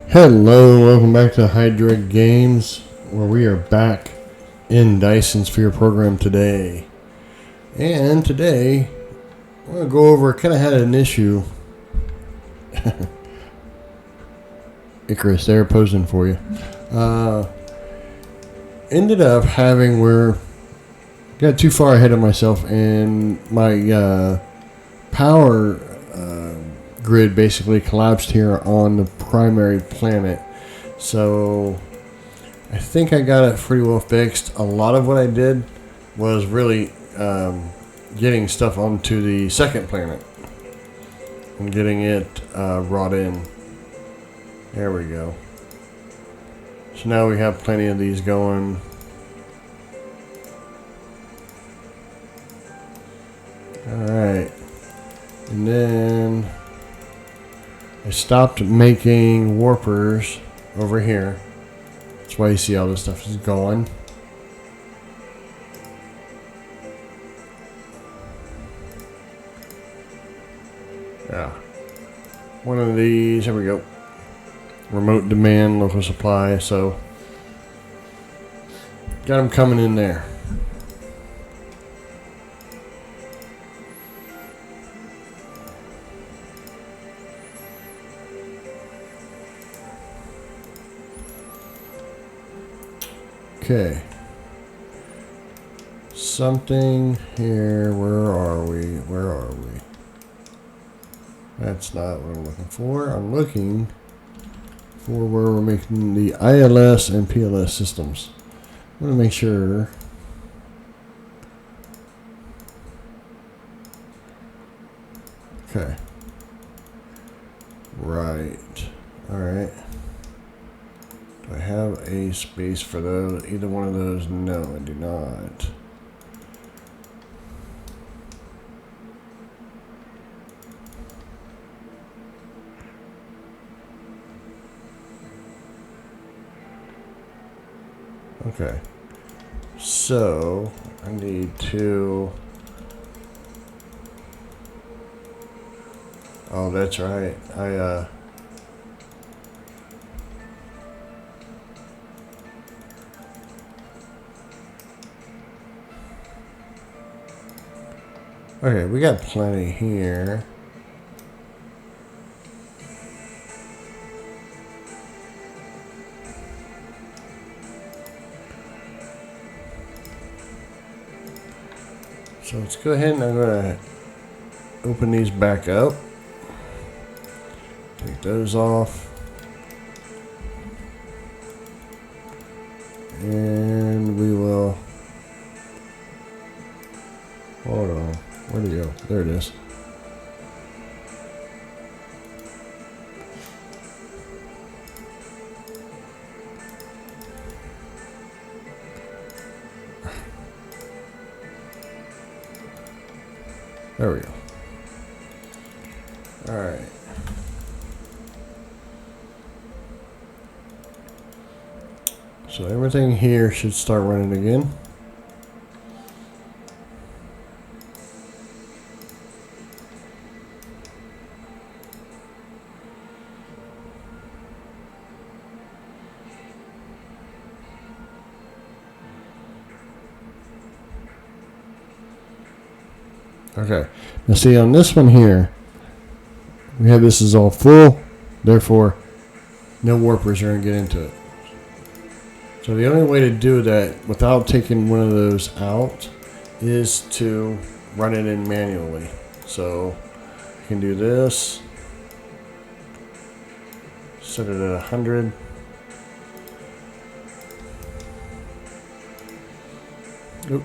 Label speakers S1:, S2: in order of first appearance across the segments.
S1: Hello, welcome back to Hydra Games, where we are back in Dyson Sphere program today. And today, I'm going to go over, kind of had an issue. Icarus, they're posing for you. Ended up having, got too far ahead of myself, and my power grid basically collapsed here on the primary planet. So I think I got it pretty well fixed. A lot of what I did was really getting stuff onto the second planet and getting it brought in. There we go. So now we have plenty of these going. Alright. And then I stopped making warpers over here. That's why you see all this stuff is gone. Yeah. One of these, here we go. Remote demand, local supply, so got them coming in there. Okay. Something here. Where are we? Where are we? That's not what I'm looking for. I'm looking for where we're making the ILS and PLS systems. I want to make sure. Okay. Right. All right. Do I have a space for those? Either one of those? No, I do not. Okay. So, I need to... Oh, that's right. Okay, we got plenty here. So let's go ahead and I'm going to open these back up. Take those off. And we will... Hold on. Where'd it go? There it is. There we go. All right. So everything here should start running again. Okay, now see on this one here, we have this is all full, therefore no warpers are going to get into it. So the only way to do that without taking one of those out is to run it in manually. So I can do this, set it at 100. Oop.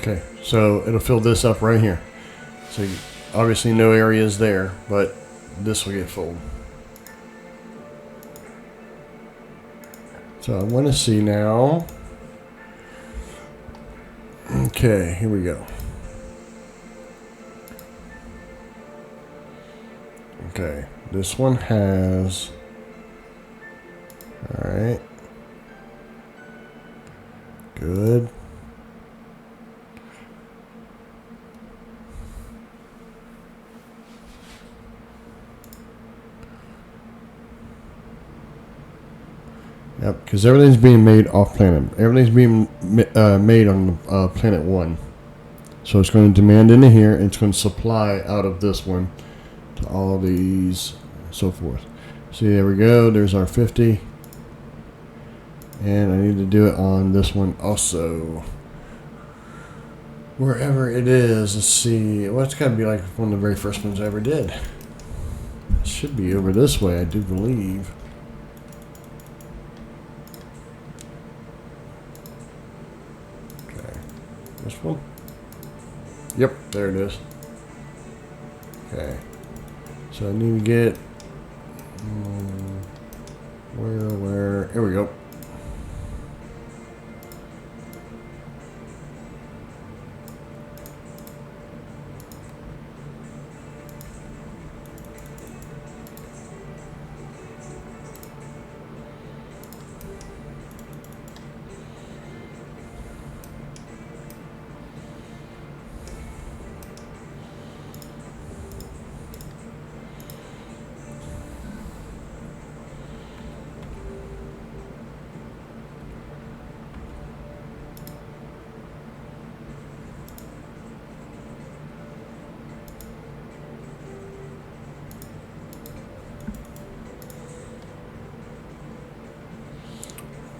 S1: Okay, so it'll fill this up right here. So you, obviously no areas there, but this will get full. So I want to see now. Okay, here we go. Okay, this one has. All right. Good. Yep, because everything's being made off planet. Everything's being made on planet 1. So it's going to demand into here, and it's going to supply out of this one to all these, so forth. See, there we go. There's our 50. And I need to do it on this one also. Wherever it is, let's see. Well, it's got to be like one of the very first ones I ever did. It should be over this way, I do believe. Okay. This one? Yep, there it is. Okay. So I need to get... where? Here we go.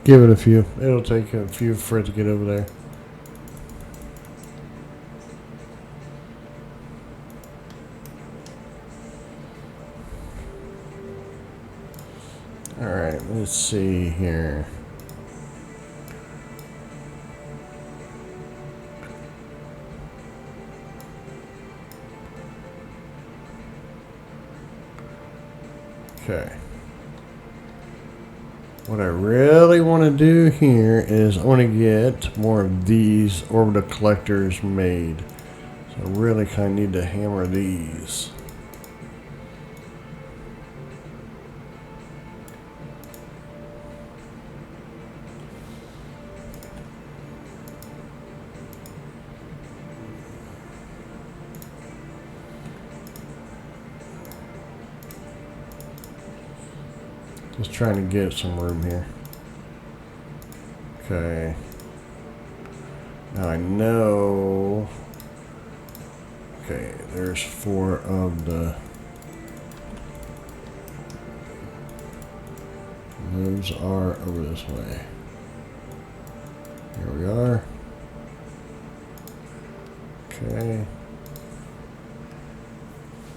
S1: Give it a few. It'll take a few for it to get over there. Alright, let's see here. Okay. What I really want to do here is I want to get more of these orbital collectors made. So I really kind of need to hammer these. Just trying to get some room here. Okay. Now I know. Okay, there's 4 of the. Those are over this way. Here we are. Okay.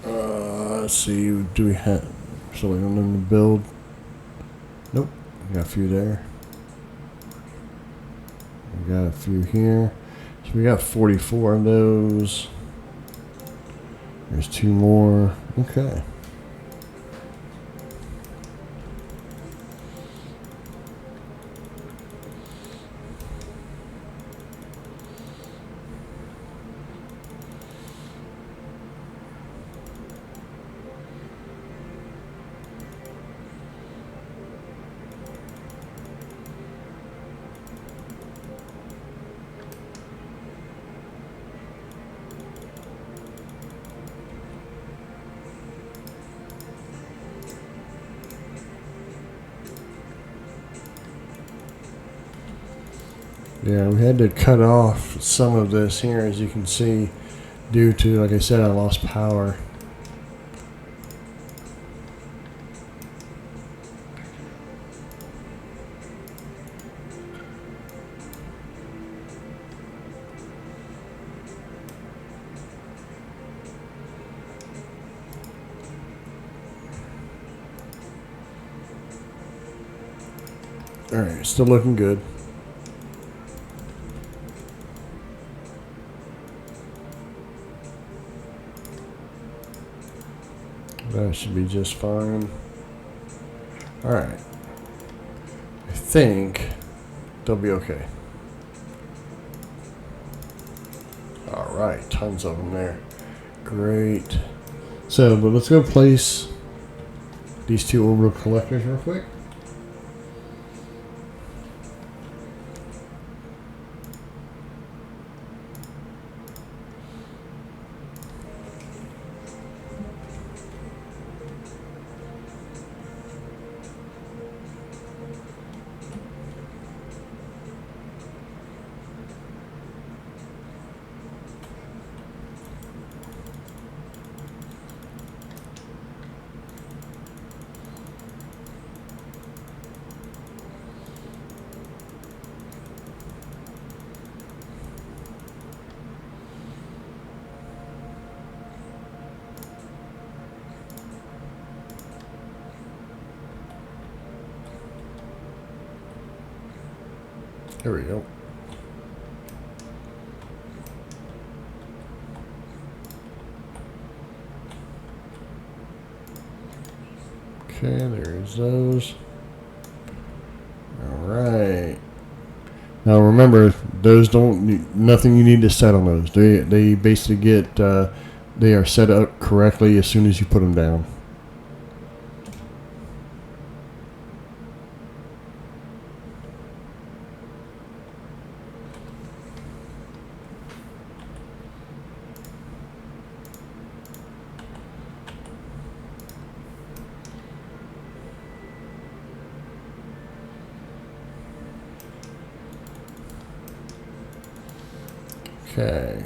S1: Let's see. Do we have? So we don't need to build. Nope, we got a few there. We got a few here. So we got 44 of those. There's 2 more. Okay. Yeah, we had to cut off some of this here, as you can see, due to, like I said, I lost power. All right, still looking good. That should be just fine. Alright. I think they'll be okay. Alright, tons of them there. Great. So, but let's go place these two orbital collectors real quick. There we go. Okay, there's those. All right. Now remember, those don't. Nothing you need to set on those. They basically get. They are set up correctly as soon as you put them down. Okay.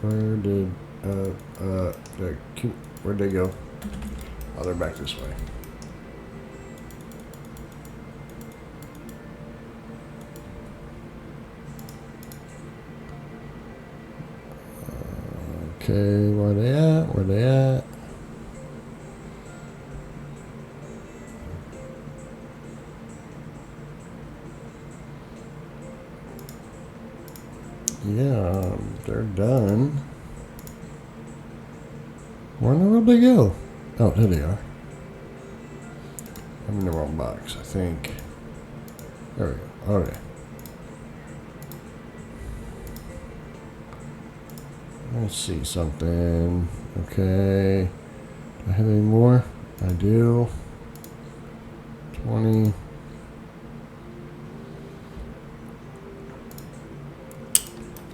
S1: Where'd they go? Oh, they're back this way. Okay, where they at? Where they at? Yeah, they're done. Where in the world did they go? Oh, there they are. I'm in the wrong box, I think. There we go. Okay. Let's see something. Okay. Do I have any more? I do. 20.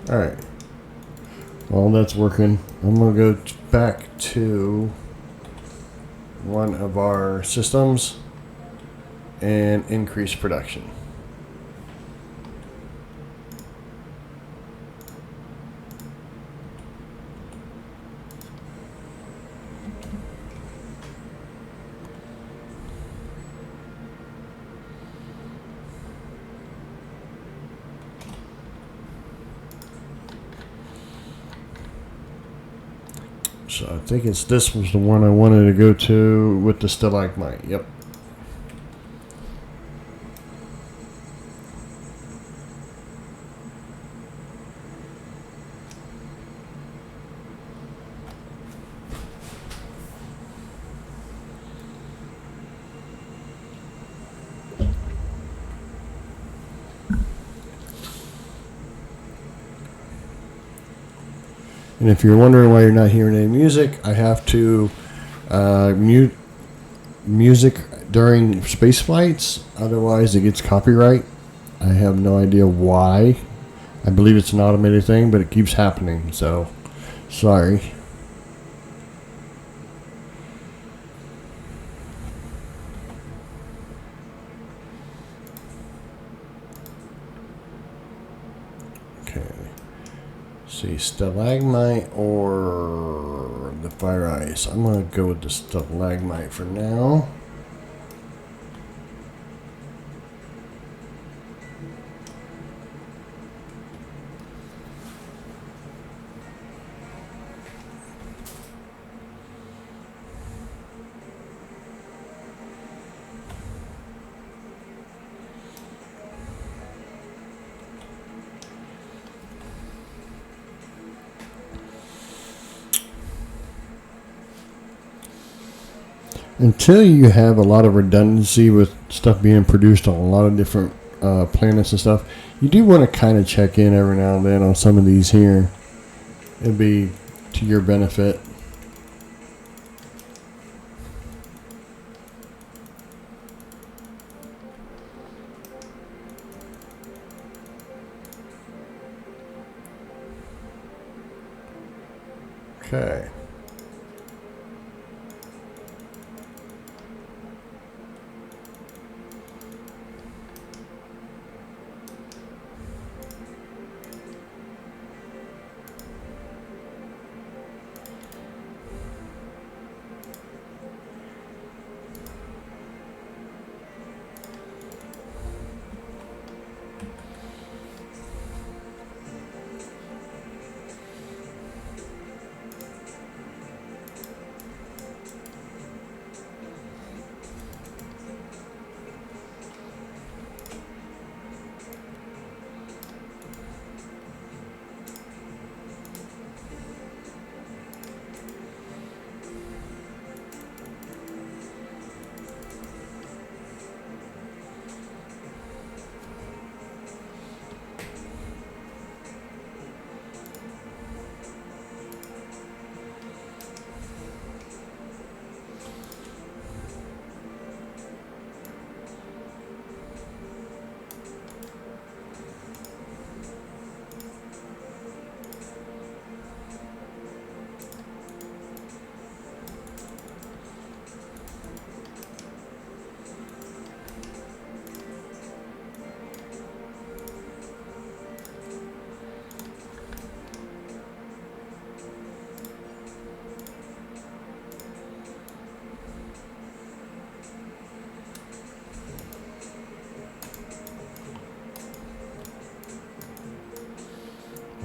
S1: Alright. Well, that's working. I'm going to go back to one of our systems and increase production. So I think this was the one I wanted to go to with the stalagmite. Yep. And if you're wondering why you're not hearing any music, I have to mute music during space flights. Otherwise, it gets copyright. I have no idea why. I believe it's an automated thing, but it keeps happening. So, sorry. Okay. See, stalagmite or the fire ice. I'm going to go with the stalagmite for now. Until you have a lot of redundancy with stuff being produced on a lot of different planets and stuff, you do want to kind of check in every now and then on some of these here. It'd be to your benefit. Okay.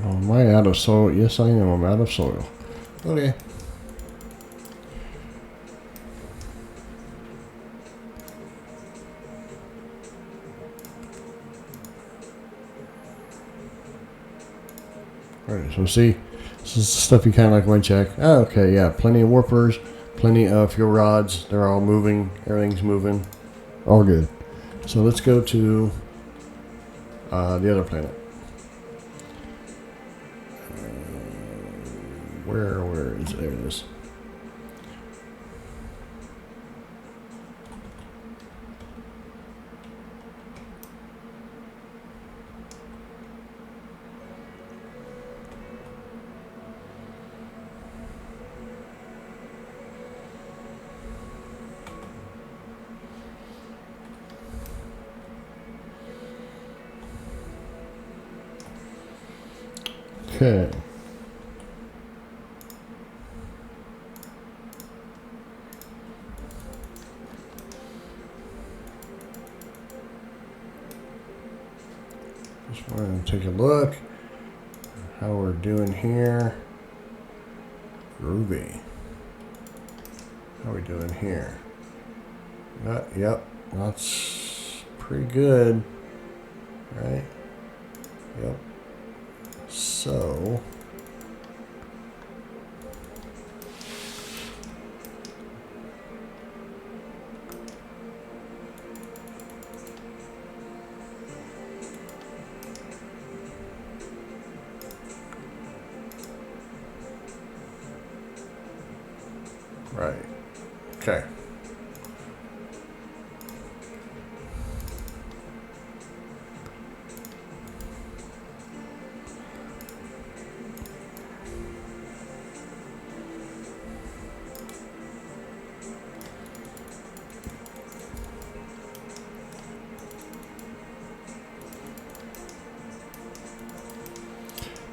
S1: Am I out of soil? Yes, I am. I'm out of soil. Okay. Alright, so see, this is the stuff you kind of like want to check. Oh, okay, yeah, plenty of warpers, plenty of fuel rods. They're all moving. Everything's moving. All good. So let's go to the other planet. Where is it? There it is. Okay. Just want to take a look how we're doing here. Groovy. How are we doing here? Yep, that's pretty good, right? Yep. So right. Okay.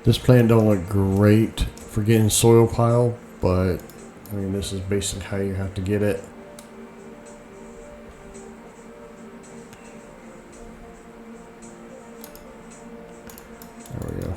S1: This plan don't look great for getting soil pile, but I mean this is basically how you have to get it. There we go.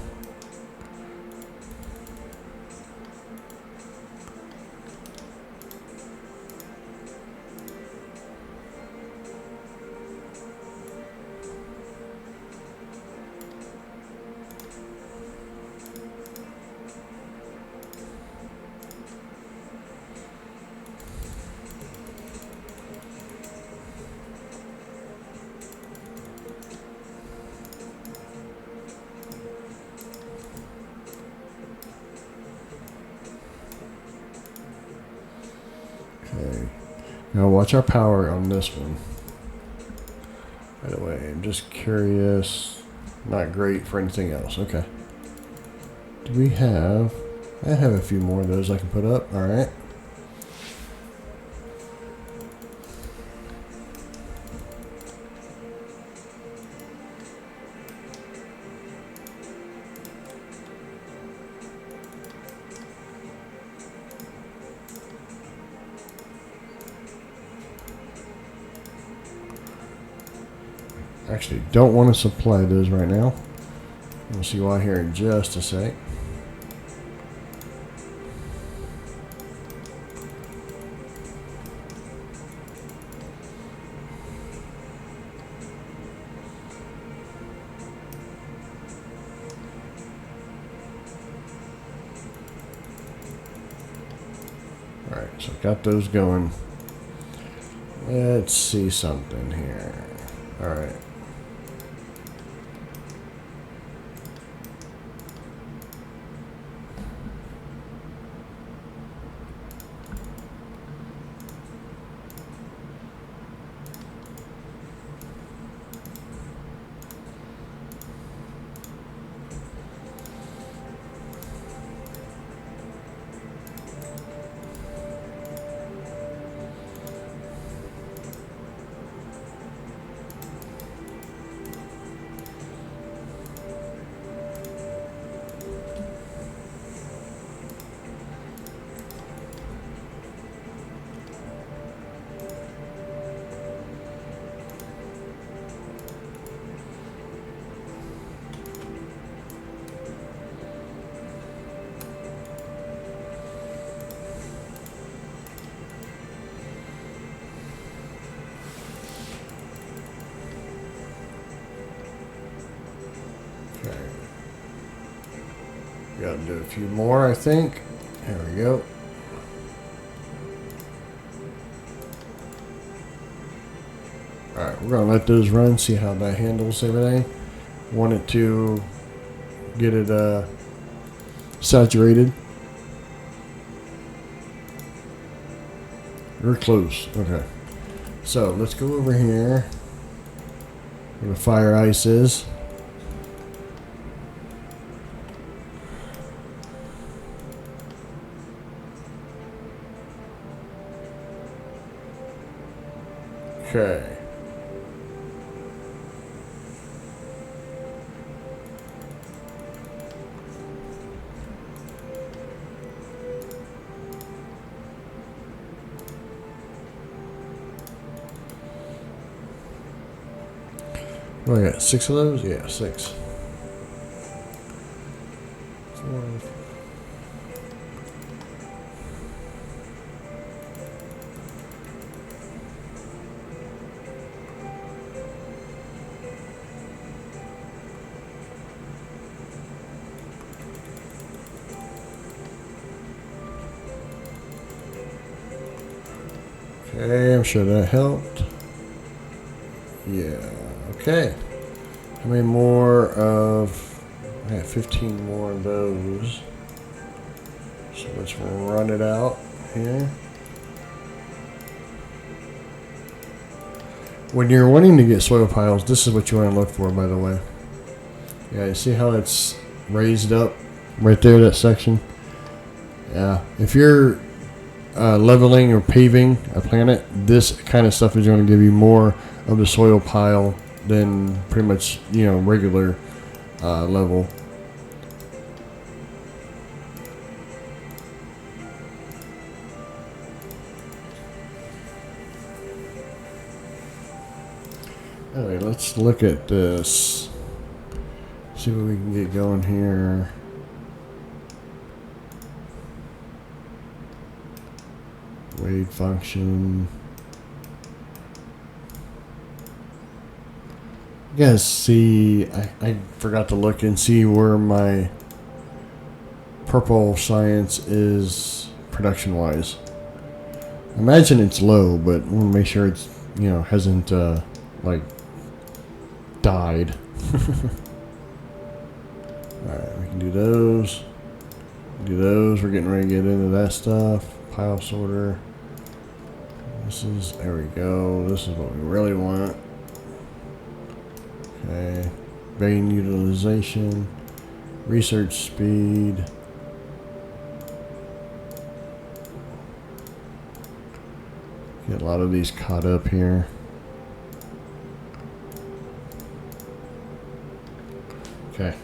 S1: Okay. Now watch our power on this one. By the way, I'm just curious. Not great for anything else. Okay. Do we have I have a few more of those I can put up. All right. Actually, don't want to supply those right now. We'll see why here in just a sec. Alright, so got those going. Let's see something here. Alright. Got to do a few more, I think. There we go. Alright, we're going to let those run, see how that handles everything. Want it to get it saturated. We're close. Okay. So let's go over here where the fire ice is. Okay. Oh, I got 6 of those? Yeah, 6. 4. Okay, I'm sure that helped. Yeah, okay. How many more of... I have 15 more of those. So let's run it out here. When you're wanting to get soil piles, this is what you want to look for, by the way. Yeah, you see how it's raised up right there, that section? Yeah, if you're leveling or paving a planet, this kind of stuff is going to give you more of the soil pile than pretty much, regular level. Anyway, let's look at this. See what we can get going here. Wave function. You guys see, I forgot to look and see where my purple science is production wise. Imagine it's low, but we'll make sure it's, hasn't like died. Alright, we can do those. Do those. We're getting ready to get into that stuff. Pile sorter. There we go. This is what we really want. Okay. Vein utilization. Research speed. Get a lot of these caught up here. Okay.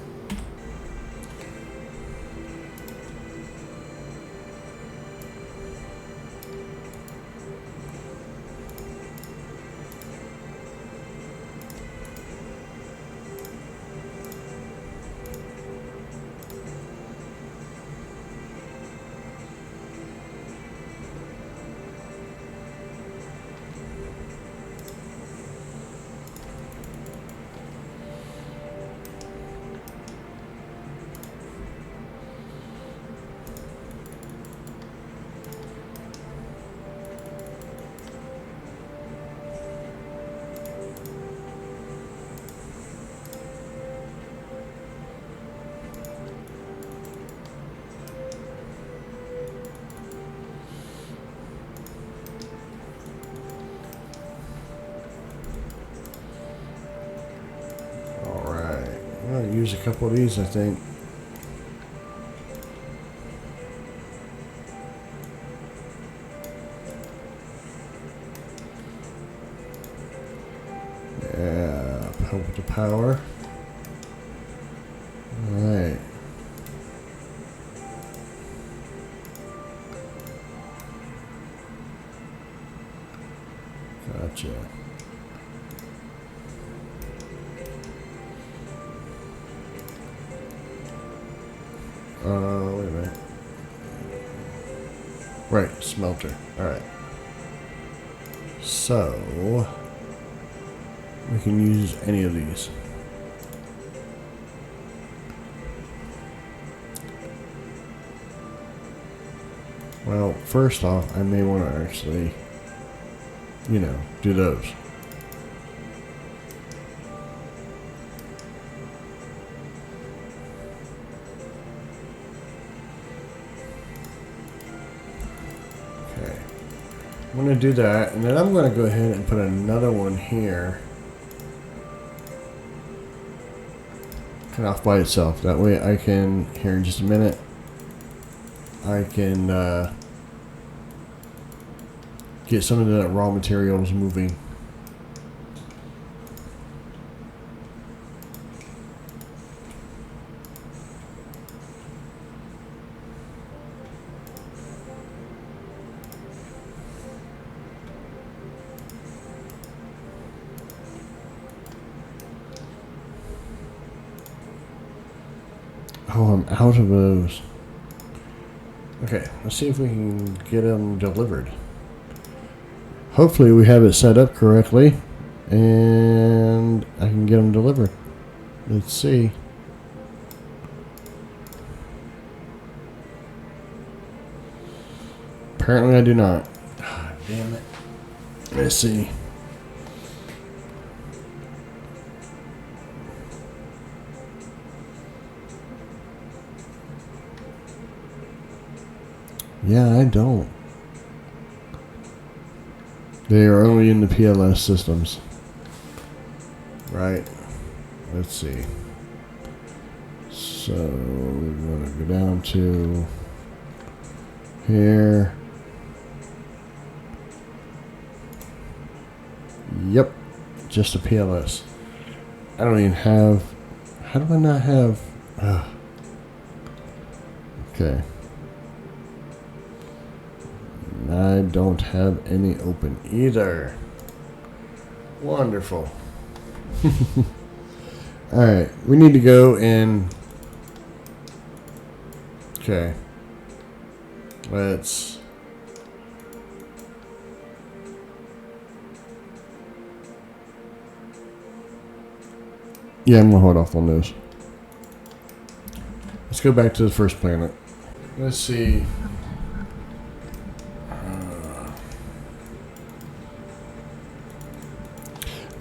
S1: I'm going to use a couple of these, I think. Yeah, help the power. Alright. Gotcha. Wait a minute. Right, smelter. Alright. So, we can use any of these. Well, first off, I may want to actually, you know, do those. I'm going to do that, and then I'm going to go ahead and put another one here. Kind of off by itself. That way I can, here in just a minute, I can get some of the raw materials moving. Oh, I'm out of those. Okay, let's see if we can get them delivered. Hopefully we have it set up correctly and I can get them delivered. Let's see. Apparently I do not. Ah, damn it. Let's see. Yeah, I don't. They are only in the PLS systems. Right. Let's see. So we're going to go down to here. Yep. Just a PLS. I don't even have... How do I not have... Okay. I don't have any open either. Wonderful. Alright, we need to go and... Okay. Let's... Yeah, I'm going to hold off on those. Let's go back to the first planet. Let's see...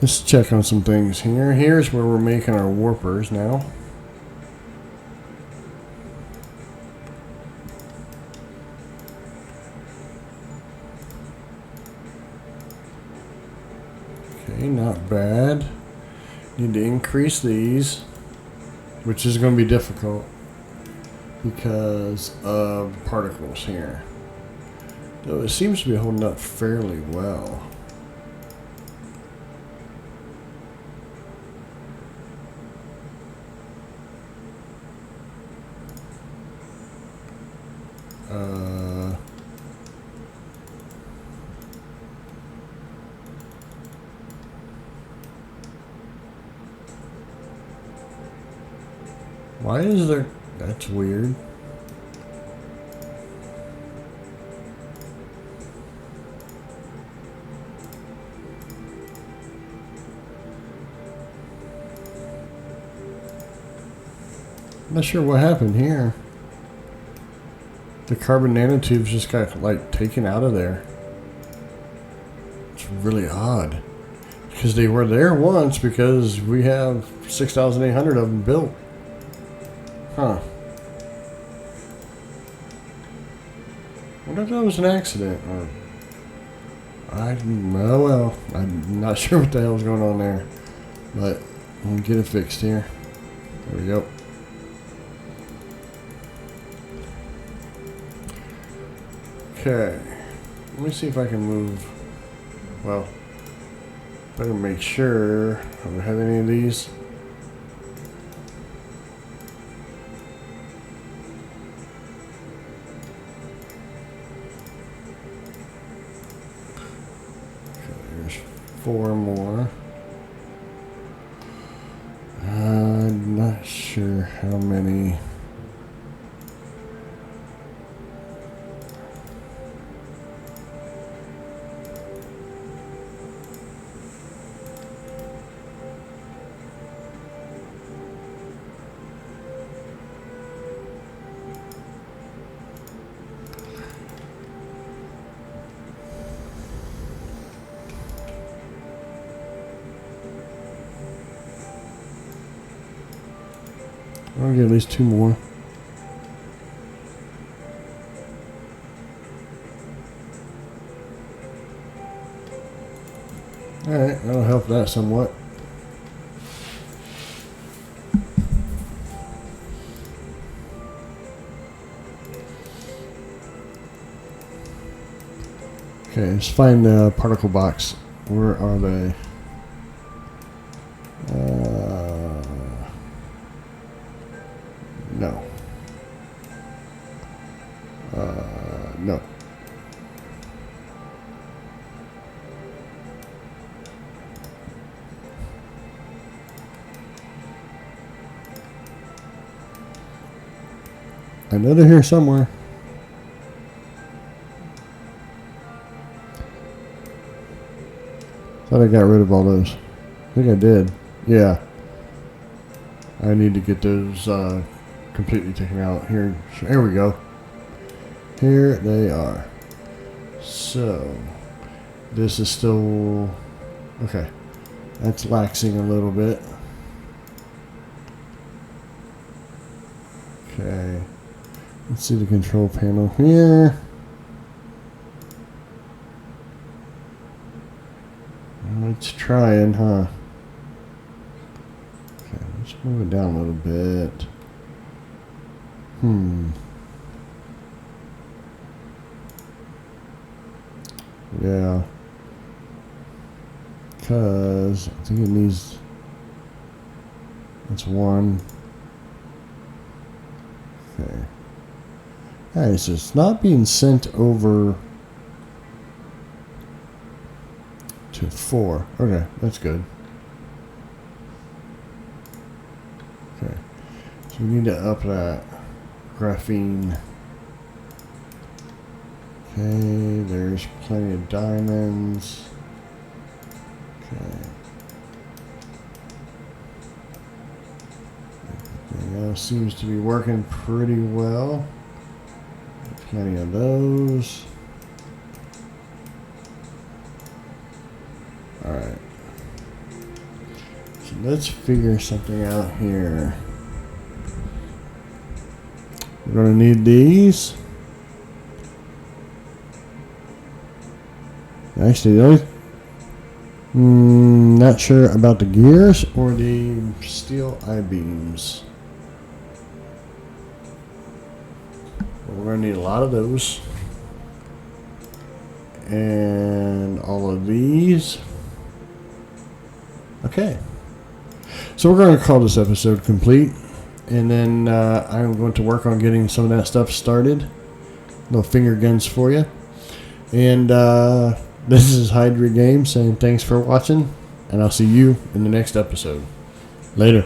S1: Let's check on some things here. Here's where we're making our warpers now. Okay, not bad. Need to increase these, which is going to be difficult because of particles here. Though it seems to be holding up fairly well. Why is there... That's weird. I'm not sure what happened here. The carbon nanotubes just got like taken out of there. It's really odd. Because they were there once because we have 6,800 of them built. Huh. I wonder if that was an accident or... oh well. I'm not sure what the hell's going on there. But we'll get it fixed here. There we go. Okay. Let me see if I can move. Well, better make sure I don't have any of these. There's 4 more. I'm not sure how many. I'll get at least 2 more. Alright, that'll help that somewhat. Okay, let's find the particle box. Where are they? No. No. I know they're here somewhere. Thought I got rid of all those. I think I did. Yeah. I need to get those completely taken out. Here we go. Here they are. So, this is still... Okay. That's laxing a little bit. Okay. Let's see the control panel here. It's trying, huh? Okay, let's move it down a little bit. Yeah. Because I think it needs... That's 1. Okay. Alright, so it's not being sent over to 4. Okay, that's good. Okay. So we need to up that graphene. Okay, there's plenty of diamonds. Okay. Everything else seems to be working pretty well. Plenty of those. Alright. So let's figure something out here. We're going to need these. Actually, the only... not sure about the gears or the steel I-beams. But we're going to need a lot of those. and all of these. Okay. So we're going to call this episode complete. And then I'm going to work on getting some of that stuff started. No finger guns for you. And this is Hydra Games saying thanks for watching. And I'll see you in the next episode. Later.